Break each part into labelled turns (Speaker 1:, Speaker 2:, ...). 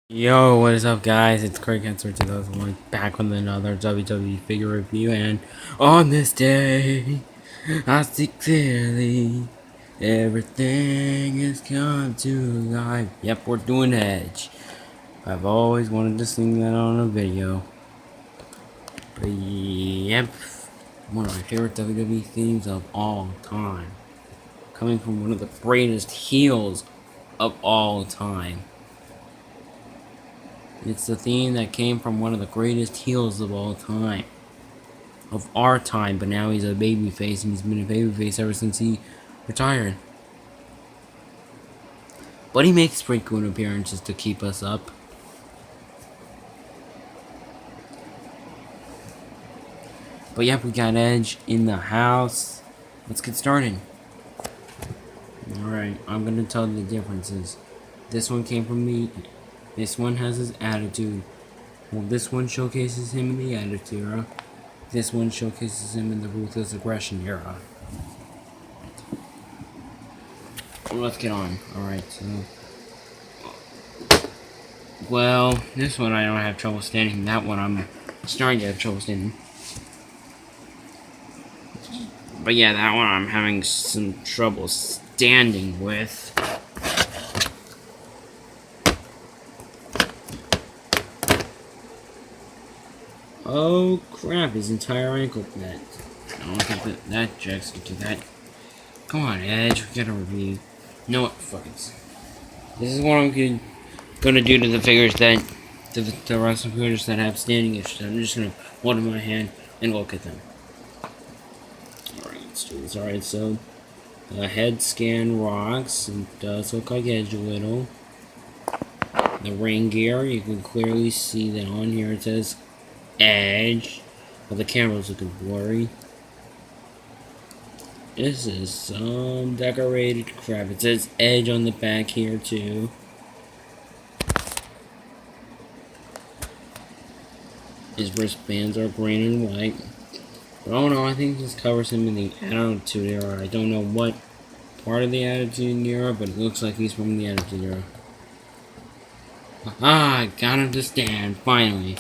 Speaker 1: Yo, what is up, guys? It's Craig Answer 2001 back with another WWE figure review, and on this day, I see clearly everything is come to life. Yep, we're doing Edge. I've always wanted to sing that on a video. But yep, one of my favorite WWE themes of all time. Coming from one of the greatest heels of all time. It's the theme that came from one of the greatest heels of all time. Of our time, but now he's a babyface, and he's been a babyface ever since he retired. But he makes frequent appearances to keep us up. But yep, we got Edge in the house. Let's get started. Alright, I'm gonna tell the differences. This one came from me. This one has his attitude. Well, this one showcases him in the Attitude Era. This one showcases him in the Ruthless Aggression Era. Let's get on. Alright, so... Well, this one I don't have trouble standing. That one I'm starting to have trouble standing. But yeah, that one I'm having some trouble standing with. Oh crap, his entire ankle bent. I don't think that Jack's gonna do that. Come on, Edge, we gotta review. You know what? Fuck it. This is what I'm gonna do to the figures that, the wrestling figures that have standing issues. I'm just gonna hold in my hand and look at them. Alright, let's do this. Alright, so, the head scan rocks. It does look like Edge a little. The ring gear, you can clearly see that on here it says Edge. But the camera's looking blurry. This is some decorated crap. It says Edge on the back here too. His wristbands are green and white. But I don't know, I think this covers him in the Attitude Era. I don't know what part of the Attitude Era, but it looks like he's from the Attitude Era. Ah, I got him to stand, finally.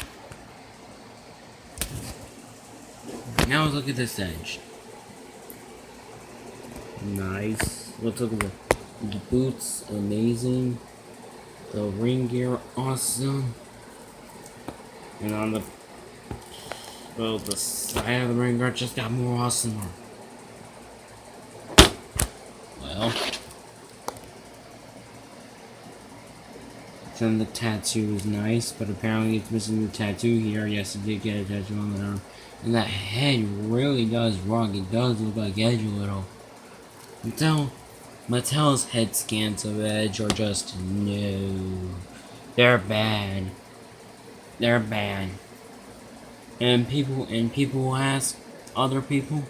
Speaker 1: Now let's look at this Edge. Nice. Let's look at the boots, amazing. The ring gear, awesome. And on the side of the ring guard just got more awesome. Well, then the tattoo is nice, but apparently it's missing the tattoo here. Yes, it did get a tattoo on the arm. And that head really does rock. It does look like Edge a little. Mattel's head scans of Edge are just no. They're bad. They're bad. And people ask other people,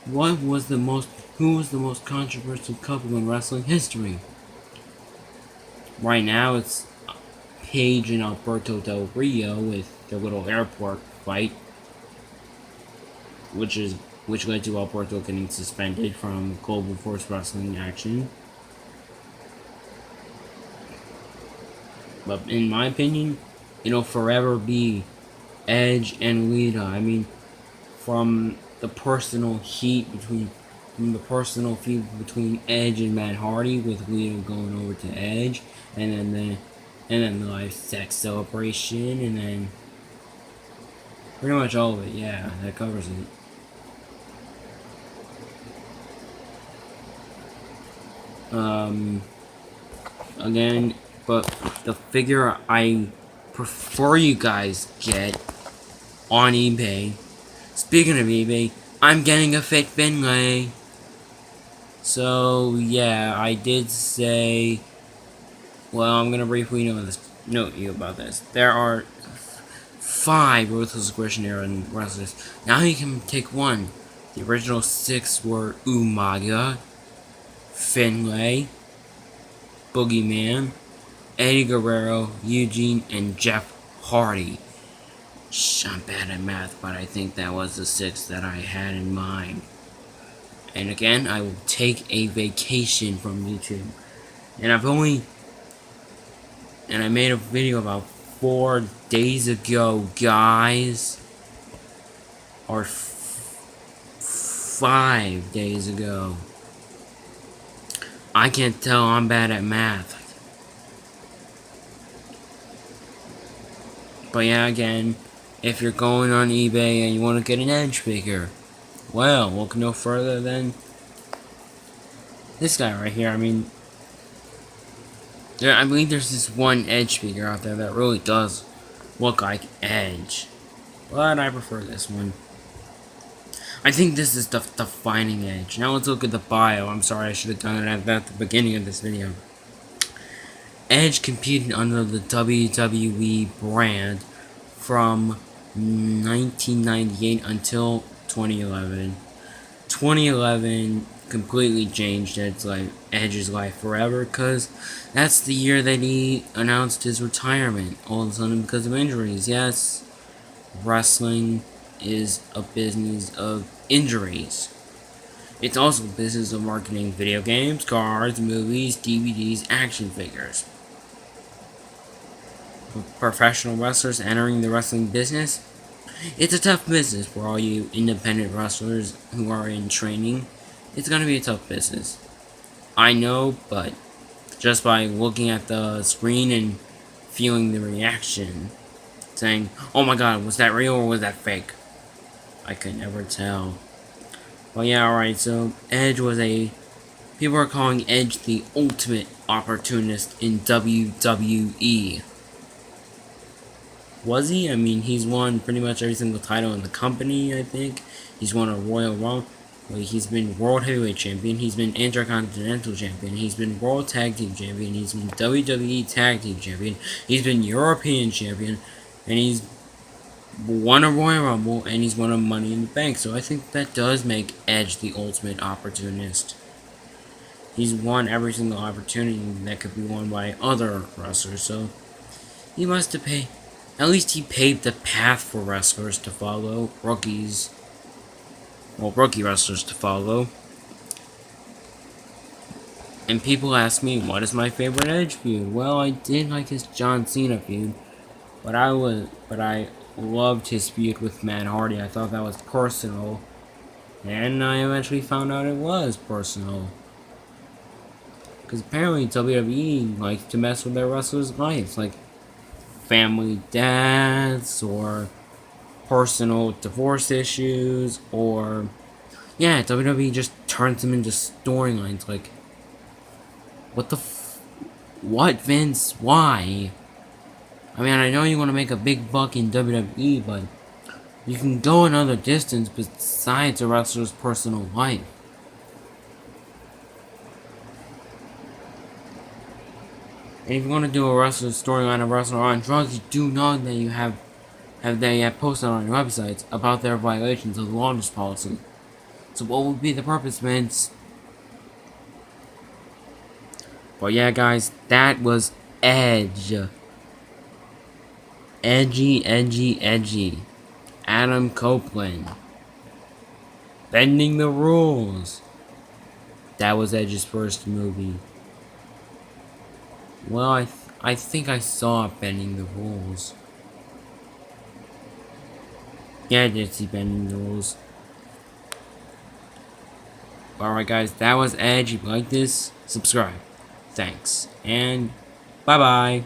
Speaker 1: who was the most controversial couple in wrestling history? Right now it's Paige and Alberto Del Rio with their little airport fight, which led to Alberto getting suspended from Global Force Wrestling action. But in my opinion, it'll forever be Edge and Lita. I mean, from the personal feud between Edge and Matt Hardy, with Lita going over to Edge, and then the live sex celebration, and then pretty much all of it. Yeah, that covers it. Again, but the figure I prefer you guys get on eBay. Speaking of eBay, I'm getting a Fit Finlay. So yeah, I did say. Well, I'm gonna briefly note you about this. There are 5 Ruthless Aggression Era wrestlers. Now you can take one. The original 6 were Umaga, Finlay, Boogeyman, Eddie Guerrero, Eugene, and Jeff Hardy. I'm bad at math, but I think that was the 6 that I had in mind. And again, I will take a vacation from YouTube. And I've only and I made a video about 4 days ago, guys. Or 5 days ago. I can't tell, I'm bad at math. But yeah, again, if you're going on eBay and you want to get an Edge figure, well, look no further than this guy right here. I mean, I believe there's this one Edge figure out there that really does look like Edge. But I prefer this one. I think this is the defining Edge. Now let's look at the bio. I'm sorry, I should have done it at the beginning of this video. Edge competed under the WWE brand from 1998 until 2011. 2011 completely changed Edge's life forever, because that's the year that he announced his retirement all of a sudden because of injuries. Yes, wrestling is a business of injuries. It's also a business of marketing video games, cars, movies, DVDs, action figures. For professional wrestlers entering the wrestling business, it's a tough business for all you independent wrestlers who are in training. It's gonna be a tough business. I know, but just by looking at the screen and feeling the reaction, saying, "Oh my god, was that real or was that fake?" I could never tell. Well, yeah, alright, so Edge was people are calling Edge the ultimate opportunist in WWE. Was he? I mean, he's won pretty much every single title in the company, I think. He's won a Royal Rumble. He's been World Heavyweight Champion. He's been Intercontinental Champion. He's been World Tag Team Champion. He's been WWE Tag Team Champion. He's been European Champion. And he's won a Royal Rumble. And he's won a Money in the Bank. So I think that does make Edge the ultimate opportunist. He's won every single opportunity that could be won by other wrestlers. So he must have paid. At least he paved the path for wrestlers to follow, rookie wrestlers to follow. And people ask me, what is my favorite Edge feud? Well, I did like his John Cena feud, but I loved his feud with Matt Hardy. I thought that was personal, and I eventually found out it was personal. Because apparently WWE likes to mess with their wrestlers' lives, like family deaths, or personal divorce issues, or yeah, WWE just turns them into storylines. Like, what, Vince? Why? I mean, I know you want to make a big buck in WWE, but you can go another distance besides a wrestler's personal life. And if you want to do a wrestler's storyline, a wrestler on drugs, you do know that you have posted on your websites about their violations of the wellness policy. So what would be the purpose, Vince? But yeah, guys, that was Edge. Edgy, edgy, edgy. Adam Copeland. Bending the rules. That was Edge's first movie. Well, I think I saw Bending the Rules. Yeah, I did see Bending the Rules. Alright guys, that was Edge. If you like this, subscribe. Thanks. And bye-bye.